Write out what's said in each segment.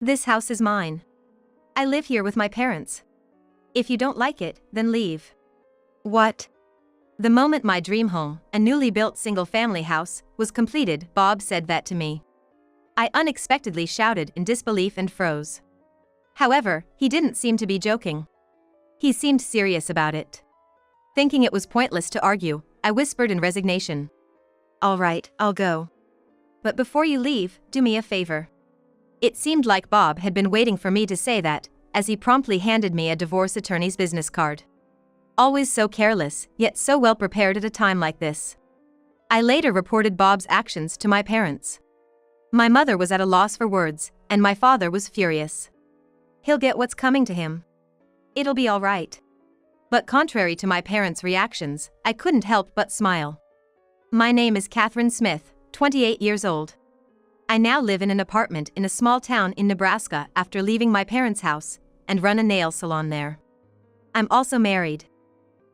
This house is mine. I live here with my parents. If you don't like it, then leave. What? The moment my dream home, a newly built single-family house, was completed, Bob said that to me. I unexpectedly shouted in disbelief and froze. However, he didn't seem to be joking. He seemed serious about it. Thinking it was pointless to argue, I whispered in resignation. All right, I'll go. But before you leave, do me a favor. It seemed like Bob had been waiting for me to say that, as he promptly handed me a divorce attorney's business card. Always so careless, yet so well prepared at a time like this. I later reported Bob's actions to my parents. My mother was at a loss for words, and my father was furious. He'll get what's coming to him. It'll be all right. But contrary to my parents' reactions, I couldn't help but smile. My name is Catherine Smith, 28 years old. I now live in an apartment in a small town in Nebraska after leaving my parents' house, and run a nail salon there. I'm also married.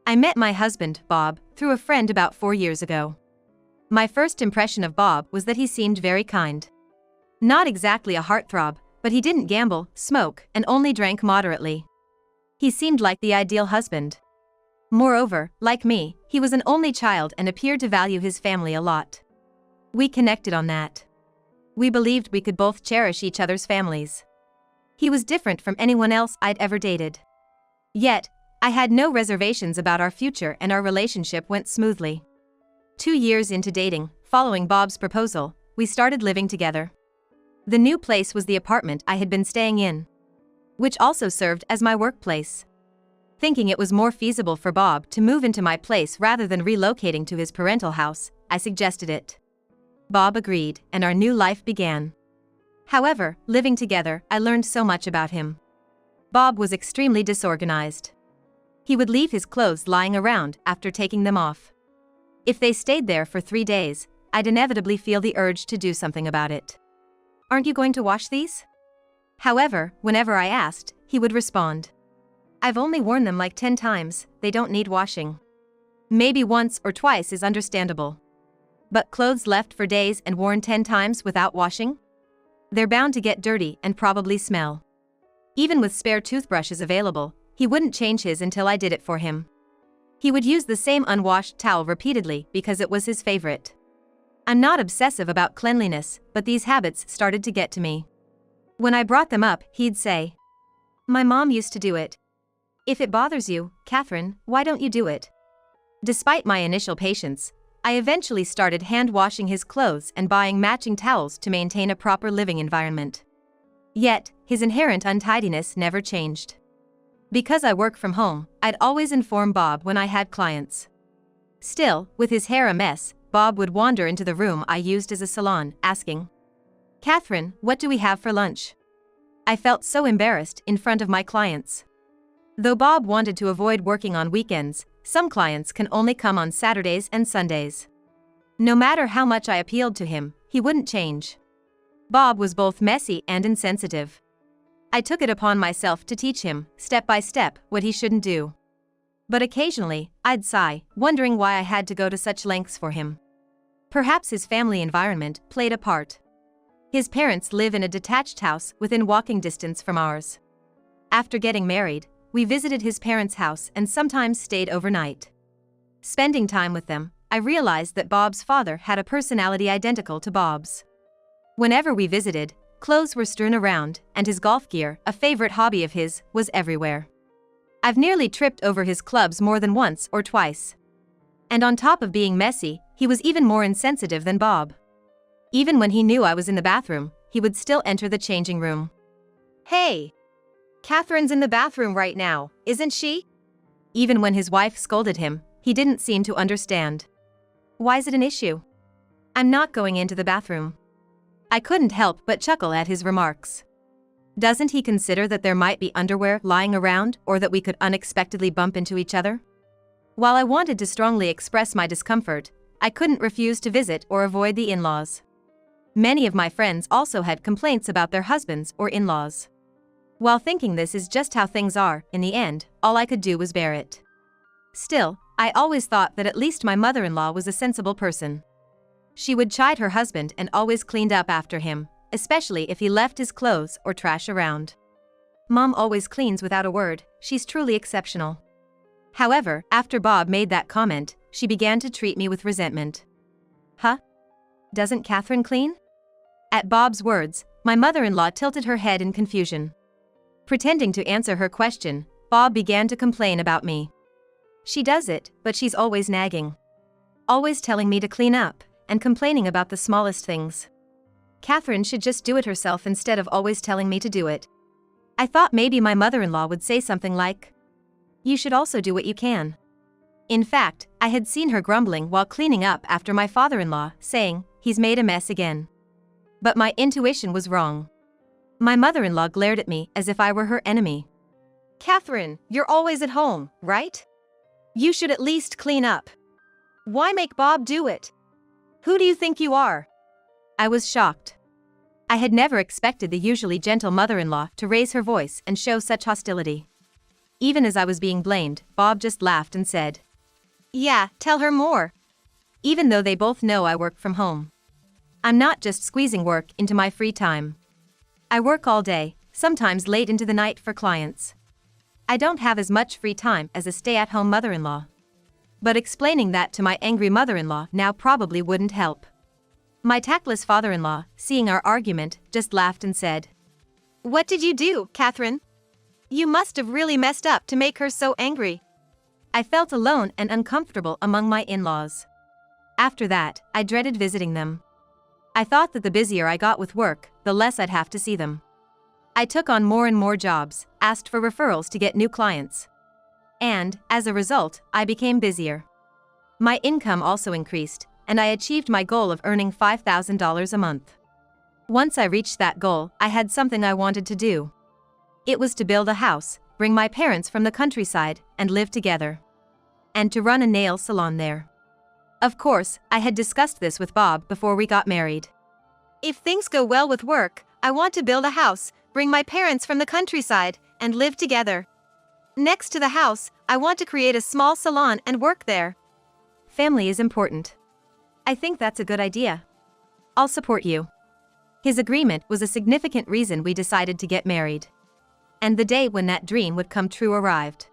I met my husband, Bob, through a friend about 4 years ago. My first impression of Bob was that he seemed very kind. Not exactly a heartthrob, but he didn't gamble, smoke, and only drank moderately. He seemed like the ideal husband. Moreover, like me, he was an only child and appeared to value his family a lot. We connected on that. We believed we could both cherish each other's families. He was different from anyone else I'd ever dated. Yet, I had no reservations about our future and our relationship went smoothly. 2 years into dating, following Bob's proposal, we started living together. The new place was the apartment I had been staying in, which also served as my workplace. Thinking it was more feasible for Bob to move into my place rather than relocating to his parental house, I suggested it. Bob agreed, and our new life began. However, living together, I learned so much about him. Bob was extremely disorganized. He would leave his clothes lying around after taking them off. If they stayed there for 3 days, I'd inevitably feel the urge to do something about it. Aren't you going to wash these? However, whenever I asked, he would respond. I've only worn them like 10 times, they don't need washing. Maybe once or twice is understandable. But clothes left for days and worn 10 times without washing? They're bound to get dirty and probably smell. Even with spare toothbrushes available, he wouldn't change his until I did it for him. He would use the same unwashed towel repeatedly because it was his favorite. I'm not obsessive about cleanliness, but these habits started to get to me. When I brought them up, he'd say, "My mom used to do it. If it bothers you, Catherine, why don't you do it?" Despite my initial patience, I eventually started hand-washing his clothes and buying matching towels to maintain a proper living environment. Yet, his inherent untidiness never changed. Because I work from home, I'd always inform Bob when I had clients. Still, with his hair a mess, Bob would wander into the room I used as a salon, asking, "Catherine, what do we have for lunch?" I felt so embarrassed in front of my clients. Though Bob wanted to avoid working on weekends, some clients can only come on Saturdays and Sundays. No matter how much I appealed to him, he wouldn't change. Bob was both messy and insensitive. I took it upon myself to teach him, step by step, what he shouldn't do. But occasionally, I'd sigh, wondering why I had to go to such lengths for him. Perhaps his family environment played a part. His parents live in a detached house within walking distance from ours. After getting married, we visited his parents' house and sometimes stayed overnight. Spending time with them, I realized that Bob's father had a personality identical to Bob's. Whenever we visited, clothes were strewn around, and his golf gear, a favorite hobby of his, was everywhere. I've nearly tripped over his clubs more than once or twice. And on top of being messy, he was even more insensitive than Bob. Even when he knew I was in the bathroom, he would still enter the changing room. "Hey! Catherine's in the bathroom right now, isn't she?" Even when his wife scolded him, he didn't seem to understand. Why's it an issue? I'm not going into the bathroom. I couldn't help but chuckle at his remarks. Doesn't he consider that there might be underwear lying around or that we could unexpectedly bump into each other? While I wanted to strongly express my discomfort, I couldn't refuse to visit or avoid the in-laws. Many of my friends also had complaints about their husbands or in-laws. While thinking this is just how things are, in the end, all I could do was bear it. Still, I always thought that at least my mother-in-law was a sensible person. She would chide her husband and always cleaned up after him, especially if he left his clothes or trash around. Mom always cleans without a word, she's truly exceptional. However, after Bob made that comment, she began to treat me with resentment. Huh? Doesn't Catherine clean? At Bob's words, my mother-in-law tilted her head in confusion. Pretending to answer her question, Bob began to complain about me. She does it, but she's always nagging. Always telling me to clean up, and complaining about the smallest things. Catherine should just do it herself instead of always telling me to do it. I thought maybe my mother-in-law would say something like, "You should also do what you can." In fact, I had seen her grumbling while cleaning up after my father-in-law, saying, "He's made a mess again." But my intuition was wrong. My mother-in-law glared at me as if I were her enemy. "Catherine, you're always at home, right? You should at least clean up. Why make Bob do it? Who do you think you are?" I was shocked. I had never expected the usually gentle mother-in-law to raise her voice and show such hostility. Even as I was being blamed, Bob just laughed and said, "Yeah, tell her more." Even though they both know I work from home. I'm not just squeezing work into my free time. I work all day, sometimes late into the night for clients. I don't have as much free time as a stay-at-home mother-in-law. But explaining that to my angry mother-in-law now probably wouldn't help. My tactless father-in-law, seeing our argument, just laughed and said, "What did you do, Catherine? You must have really messed up to make her so angry." I felt alone and uncomfortable among my in-laws. After that, I dreaded visiting them. I thought that the busier I got with work, the less I'd have to see them. I took on more and more jobs, asked for referrals to get new clients. And, as a result, I became busier. My income also increased, and I achieved my goal of earning $5,000 a month. Once I reached that goal, I had something I wanted to do. It was to build a house, bring my parents from the countryside, and live together. And to run a nail salon there. Of course, I had discussed this with Bob before we got married. "If things go well with work, I want to build a house, bring my parents from the countryside, and live together. Next to the house, I want to create a small salon and work there. Family is important. I think that's a good idea. I'll support you." His agreement was a significant reason we decided to get married. And the day when that dream would come true arrived.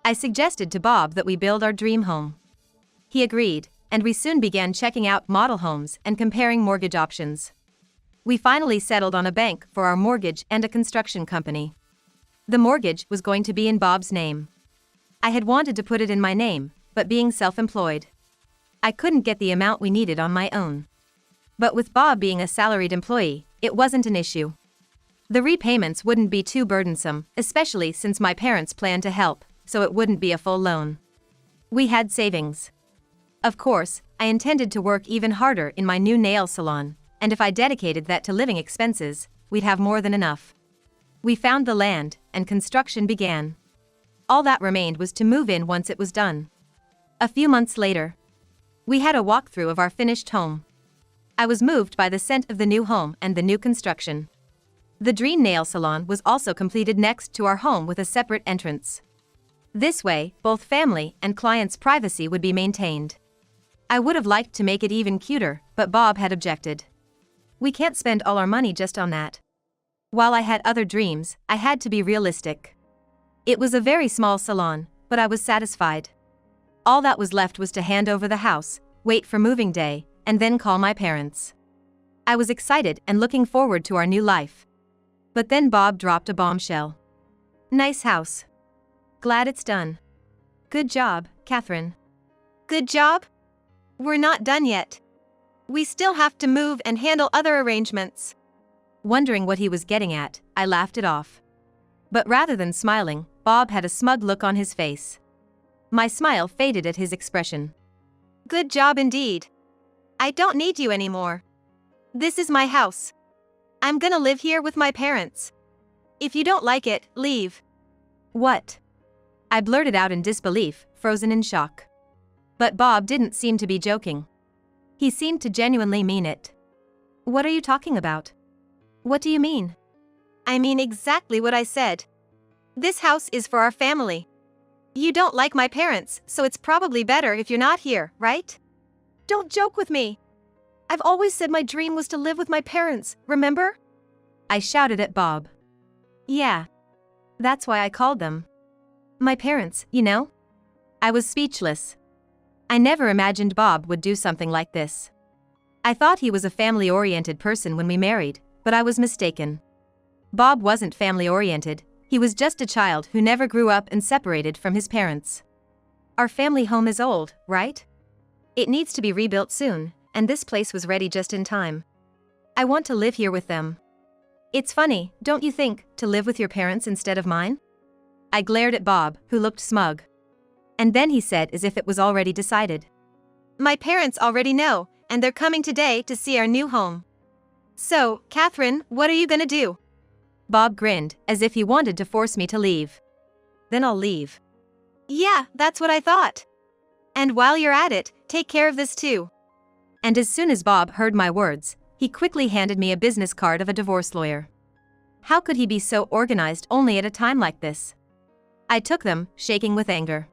I suggested to Bob that we build our dream home. He agreed, and we soon began checking out model homes and comparing mortgage options. We finally settled on a bank for our mortgage and a construction company. The mortgage was going to be in Bob's name. I had wanted to put it in my name, but being self-employed, I couldn't get the amount we needed on my own. But with Bob being a salaried employee, it wasn't an issue. The repayments wouldn't be too burdensome, especially since my parents planned to help, so it wouldn't be a full loan. We had savings. Of course, I intended to work even harder in my new nail salon, and if I dedicated that to living expenses, we'd have more than enough. We found the land, and construction began. All that remained was to move in once it was done. A few months later, we had a walkthrough of our finished home. I was moved by the scent of the new home and the new construction. The dream nail salon was also completed next to our home with a separate entrance. This way, both family and clients' privacy would be maintained. I would have liked to make it even cuter, but Bob had objected. "We can't spend all our money just on that." While I had other dreams, I had to be realistic. It was a very small salon, but I was satisfied. All that was left was to hand over the house, wait for moving day, and then call my parents. I was excited and looking forward to our new life. But then Bob dropped a bombshell. "Nice house. Glad it's done. Good job, Catherine." "Good job? We're not done yet. We still have to move and handle other arrangements." Wondering what he was getting at, I laughed it off. But rather than smiling, Bob had a smug look on his face. My smile faded at his expression. "Good job indeed. I don't need you anymore. This is my house. I'm gonna live here with my parents. If you don't like it, leave." "What?" I blurted out in disbelief, frozen in shock. But Bob didn't seem to be joking. He seemed to genuinely mean it. "What are you talking about? What do you mean?" "I mean exactly what I said. This house is for our family. You don't like my parents, so it's probably better if you're not here, right? Don't joke with me." I've always said my dream was to live with my parents, remember? I shouted at Bob. Yeah. That's why I called them my parents, you know? I was speechless. I never imagined Bob would do something like this. I thought he was a family-oriented person when we married, but I was mistaken. Bob wasn't family-oriented, he was just a child who never grew up and separated from his parents. Our family home is old, right? It needs to be rebuilt soon, and this place was ready just in time. I want to live here with them. It's funny, don't you think, to live with your parents instead of mine? I glared at Bob, who looked smug. And then he said as if it was already decided. My parents already know, and they're coming today to see our new home. So, Catherine, what are you gonna do? Bob grinned, as if he wanted to force me to leave. Then I'll leave. Yeah, that's what I thought. And while you're at it, take care of this too. And as soon as Bob heard my words, he quickly handed me a business card of a divorce lawyer. How could he be so organized only at a time like this? I took them, shaking with anger.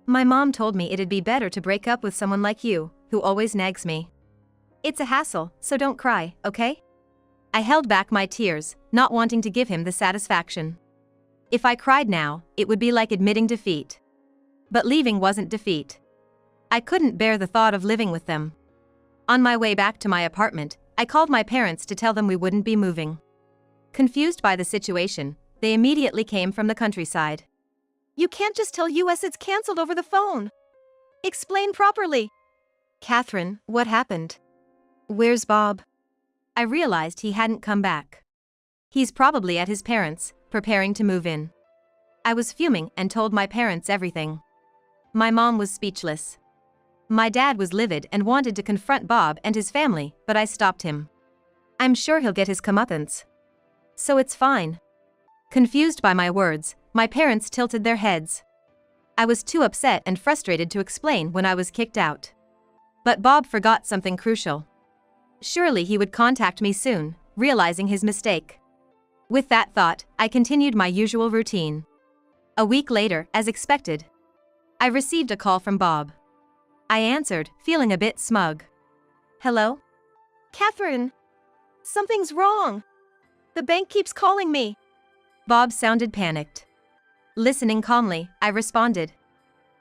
My mom told me it'd be better to break up with someone like you, who always nags me. It's a hassle, so don't cry, okay? I held back my tears, not wanting to give him the satisfaction. If I cried now, it would be like admitting defeat. But leaving wasn't defeat. I couldn't bear the thought of living with them. On my way back to my apartment, I called my parents to tell them we wouldn't be moving. Confused by the situation, they immediately came from the countryside. You can't just tell us it's cancelled over the phone. Explain properly. Catherine, what happened? Where's Bob? I realized he hadn't come back. He's probably at his parents', preparing to move in. I was fuming and told my parents everything. My mom was speechless. My dad was livid and wanted to confront Bob and his family, but I stopped him. I'm sure he'll get his comeuppance. So it's fine. Confused by my words, my parents tilted their heads. I was too upset and frustrated to explain when I was kicked out. But Bob forgot something crucial. Surely he would contact me soon, realizing his mistake. With that thought, I continued my usual routine. A week later, as expected, I received a call from Bob. I answered, feeling a bit smug. Hello? Catherine! Something's wrong! The bank keeps calling me. Bob sounded panicked. Listening calmly, I responded.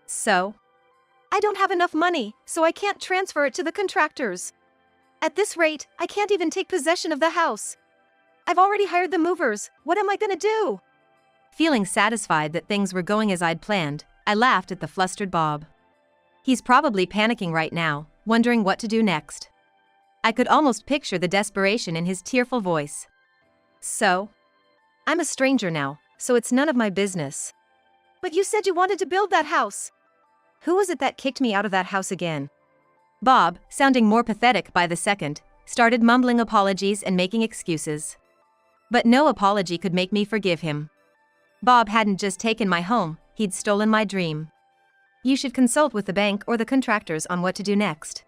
So? I don't have enough money, so I can't transfer it to the contractors. At this rate, I can't even take possession of the house. I've already hired the movers, what am I gonna do? Feeling satisfied that things were going as I'd planned, I laughed at the flustered Bob. He's probably panicking right now, wondering what to do next. I could almost picture the desperation in his tearful voice. So? I'm a stranger now, so it's none of my business. But you said you wanted to build that house. Who was it that kicked me out of that house again? Bob, sounding more pathetic by the second, started mumbling apologies and making excuses. But no apology could make me forgive him. Bob hadn't just taken my home, he'd stolen my dream. You should consult with the bank or the contractors on what to do next.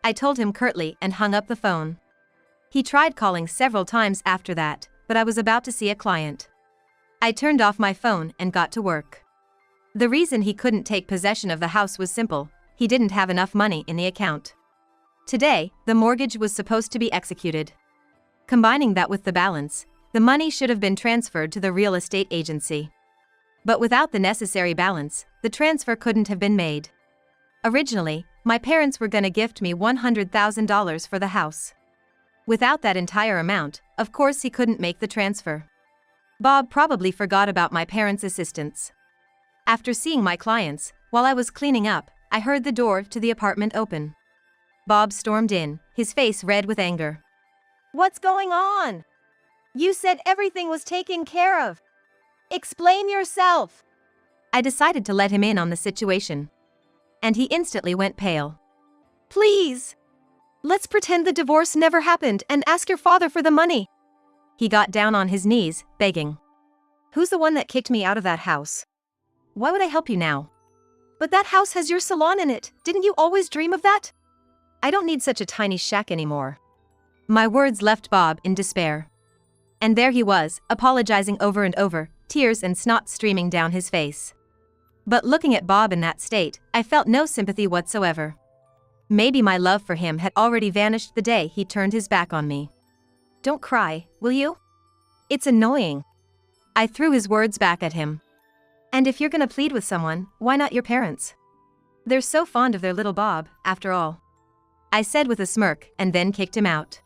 I told him curtly and hung up the phone. He tried calling several times after that, but I was about to see a client. I turned off my phone and got to work. The reason he couldn't take possession of the house was simple: he didn't have enough money in the account. Today, the mortgage was supposed to be executed. Combining that with the balance, the money should have been transferred to the real estate agency. But without the necessary balance, the transfer couldn't have been made. Originally, my parents were gonna gift me $100,000 for the house. Without that entire amount, of course he couldn't make the transfer. Bob probably forgot about my parents' assistance. After seeing my clients, while I was cleaning up, I heard the door to the apartment open. Bob stormed in, his face red with anger. What's going on? You said everything was taken care of. Explain yourself. I decided to let him in on the situation. And he instantly went pale. Please. Let's pretend the divorce never happened and ask your father for the money. He got down on his knees, begging. Who's the one that kicked me out of that house? Why would I help you now? But that house has your salon in it, didn't you always dream of that? I don't need such a tiny shack anymore. My words left Bob in despair. And there he was, apologizing over and over, tears and snot streaming down his face. But looking at Bob in that state, I felt no sympathy whatsoever. Maybe my love for him had already vanished the day he turned his back on me. Don't cry, will you? It's annoying. I threw his words back at him. And if you're gonna plead with someone, why not your parents? They're so fond of their little Bob, after all. I said with a smirk and then kicked him out.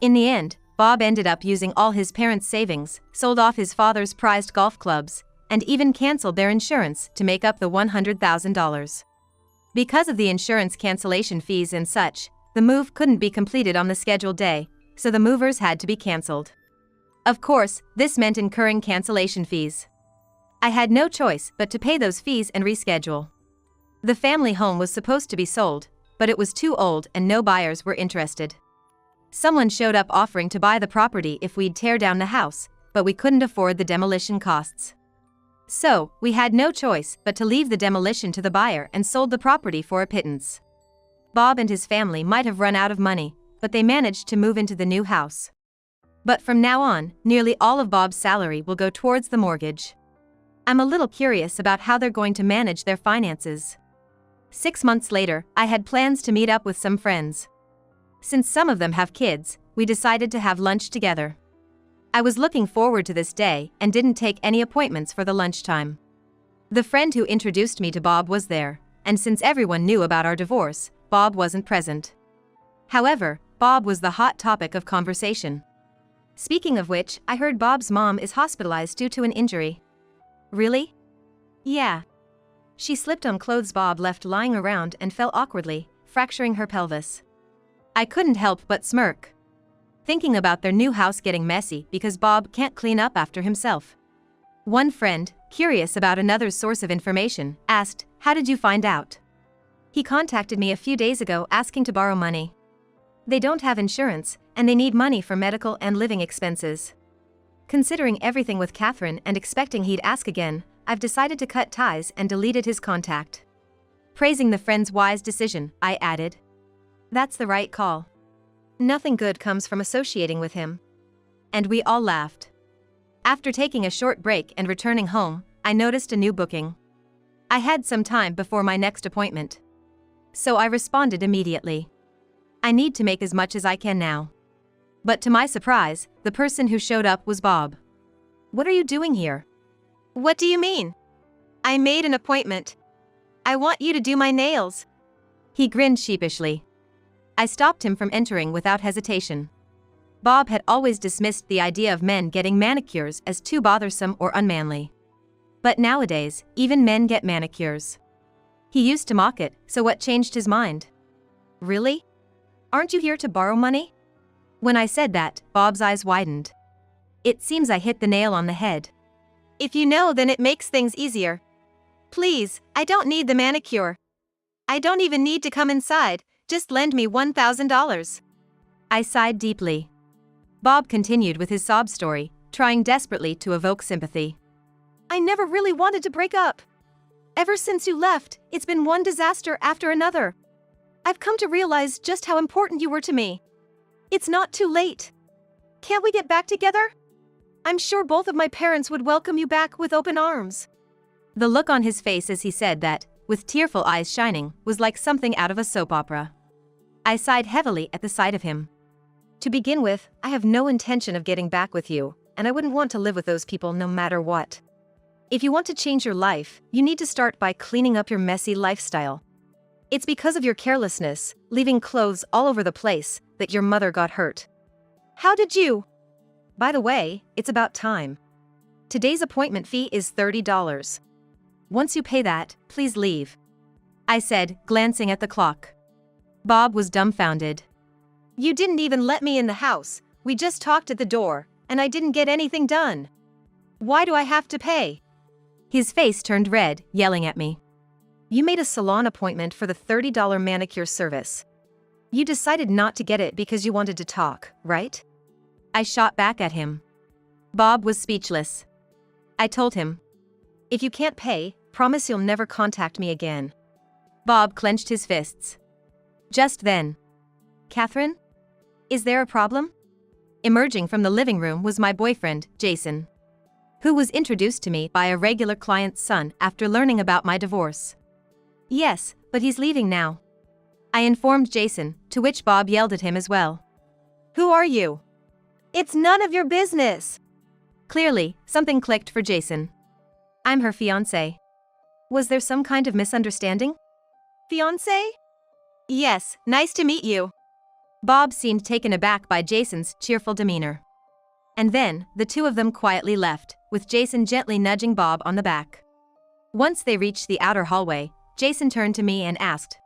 In the end, Bob ended up using all his parents' savings, sold off his father's prized golf clubs, and even canceled their insurance to make up the $100,000. Because of the insurance cancellation fees and such, the move couldn't be completed on the scheduled day, so the movers had to be canceled. Of course, this meant incurring cancellation fees. I had no choice but to pay those fees and reschedule. The family home was supposed to be sold, but it was too old and no buyers were interested. Someone showed up offering to buy the property if we'd tear down the house, but we couldn't afford the demolition costs. So, we had no choice but to leave the demolition to the buyer and sold the property for a pittance. Bob and his family might have run out of money, but they managed to move into the new house. But from now on, nearly all of Bob's salary will go towards the mortgage. I'm a little curious about how they're going to manage their finances. 6 months later, I had plans to meet up with some friends. Since some of them have kids, we decided to have lunch together. I was looking forward to this day and didn't take any appointments for the lunchtime. The friend who introduced me to Bob was there, and since everyone knew about our divorce, Bob wasn't present. However, Bob was the hot topic of conversation. Speaking of which, I heard Bob's mom is hospitalized due to an injury. Really? Yeah. She slipped on clothes Bob left lying around and fell awkwardly, fracturing her pelvis. I couldn't help but smirk, thinking about their new house getting messy because Bob can't clean up after himself. One friend, curious about another's source of information, asked, "How did you find out?" He contacted me a few days ago asking to borrow money. They don't have insurance, and they need money for medical and living expenses. Considering everything with Catherine and expecting he'd ask again, I've decided to cut ties and deleted his contact. Praising the friend's wise decision, I added, "That's the right call. Nothing good comes from associating with him." And we all laughed. After taking a short break and returning home, I noticed a new booking. I had some time before my next appointment, so I responded immediately. I need to make as much as I can now. But to my surprise, the person who showed up was Bob. "What are you doing here?" "What do you mean? I made an appointment. I want you to do my nails." He grinned sheepishly. I stopped him from entering without hesitation. Bob had always dismissed the idea of men getting manicures as too bothersome or unmanly. But nowadays, even men get manicures. He used to mock it, so what changed his mind? "Really? Aren't you here to borrow money?" When I said that, Bob's eyes widened. It seems I hit the nail on the head. "If you know, then it makes things easier. Please, I don't need the manicure. I don't even need to come inside, just lend me $1,000. I sighed deeply. Bob continued with his sob story, trying desperately to evoke sympathy. "I never really wanted to break up. Ever since you left, it's been one disaster after another. I've come to realize just how important you were to me. It's not too late. Can't we get back together? I'm sure both of my parents would welcome you back with open arms." The look on his face as he said that, with tearful eyes shining, was like something out of a soap opera. I sighed heavily at the sight of him. "To begin with, I have no intention of getting back with you, and I wouldn't want to live with those people no matter what. If you want to change your life, you need to start by cleaning up your messy lifestyle. It's because of your carelessness, leaving clothes all over the place, that your mother got hurt. How did you? By the way, it's about time. Today's appointment fee is $30. Once you pay that, please leave," I said, glancing at the clock. Bob was dumbfounded. "You didn't even let me in the house, we just talked at the door, and I didn't get anything done. Why do I have to pay?" His face turned red, yelling at me. "You made a salon appointment for the $30 manicure service. You decided not to get it because you wanted to talk, right?" I shot back at him. Bob was speechless. I told him, "If you can't pay, promise you'll never contact me again." Bob clenched his fists. Just then, "Catherine? Is there a problem?" Emerging from the living room was my boyfriend, Jason, who was introduced to me by a regular client's son after learning about my divorce. "Yes, but he's leaving now." I informed Jason, to which Bob yelled at him as well. "Who are you? It's none of your business." Clearly, something clicked for Jason. "I'm her fiancé." Was there some kind of misunderstanding? "Fiancé? Yes, nice to meet you." Bob seemed taken aback by Jason's cheerful demeanor. And then, the two of them quietly left, with Jason gently nudging Bob on the back. Once they reached the outer hallway, Jason turned to me and asked,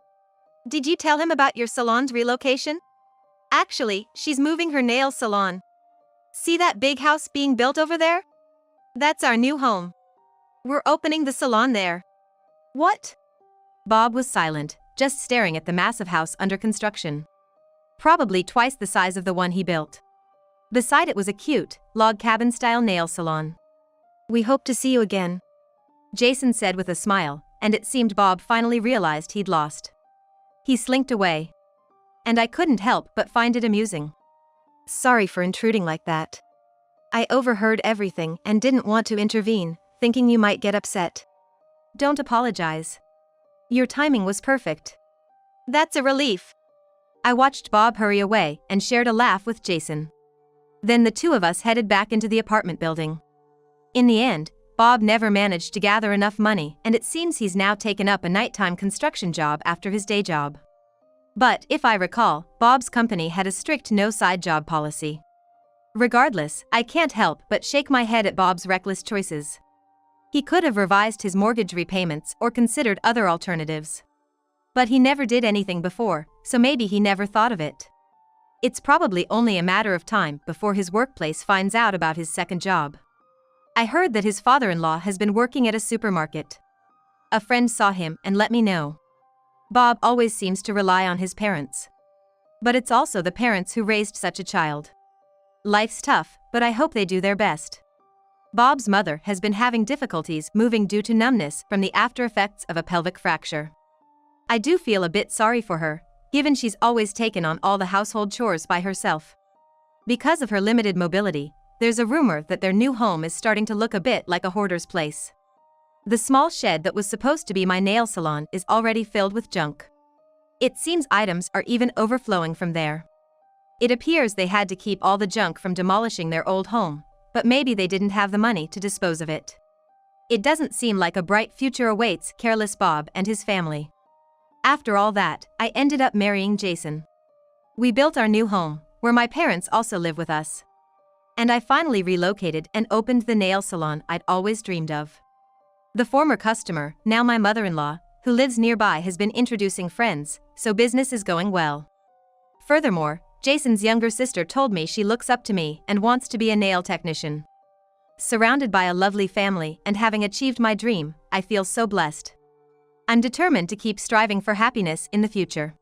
"Did you tell him about your salon's relocation?" "Actually, she's moving her nail salon. See that big house being built over there? That's our new home. We're opening the salon there." "What?" Bob was silent, just staring at the massive house under construction. Probably twice the size of the one he built. Beside it was a cute, log cabin-style nail salon. "We hope to see you again," Jason said with a smile, and it seemed Bob finally realized he'd lost. He slinked away. And I couldn't help but find it amusing. "Sorry for intruding like that. I overheard everything and didn't want to intervene, thinking you might get upset." "Don't apologize. Your timing was perfect." "That's a relief." I watched Bob hurry away and shared a laugh with Jason. Then the two of us headed back into the apartment building. In the end, Bob never managed to gather enough money, and it seems he's now taken up a nighttime construction job after his day job. But, if I recall, Bob's company had a strict no-side job policy. Regardless, I can't help but shake my head at Bob's reckless choices. He could have revised his mortgage repayments or considered other alternatives. But he never did anything before, so maybe he never thought of it. It's probably only a matter of time before his workplace finds out about his second job. I heard that his father-in-law has been working at a supermarket. A friend saw him and let me know. Bob always seems to rely on his parents. But it's also the parents who raised such a child. Life's tough, but I hope they do their best. Bob's mother has been having difficulties moving due to numbness from the after effects of a pelvic fracture. I do feel a bit sorry for her, given she's always taken on all the household chores by herself. Because of her limited mobility, there's a rumor that their new home is starting to look a bit like a hoarder's place. The small shed that was supposed to be my nail salon is already filled with junk. It seems items are even overflowing from there. It appears they had to keep all the junk from demolishing their old home, but maybe they didn't have the money to dispose of it. It doesn't seem like a bright future awaits careless Bob and his family. After all that, I ended up marrying Jason. We built our new home, where my parents also live with us. And I finally relocated and opened the nail salon I'd always dreamed of. The former customer, now my mother-in-law, who lives nearby, has been introducing friends, so business is going well. Furthermore, Jason's younger sister told me she looks up to me and wants to be a nail technician. Surrounded by a lovely family and having achieved my dream, I feel so blessed. I'm determined to keep striving for happiness in the future.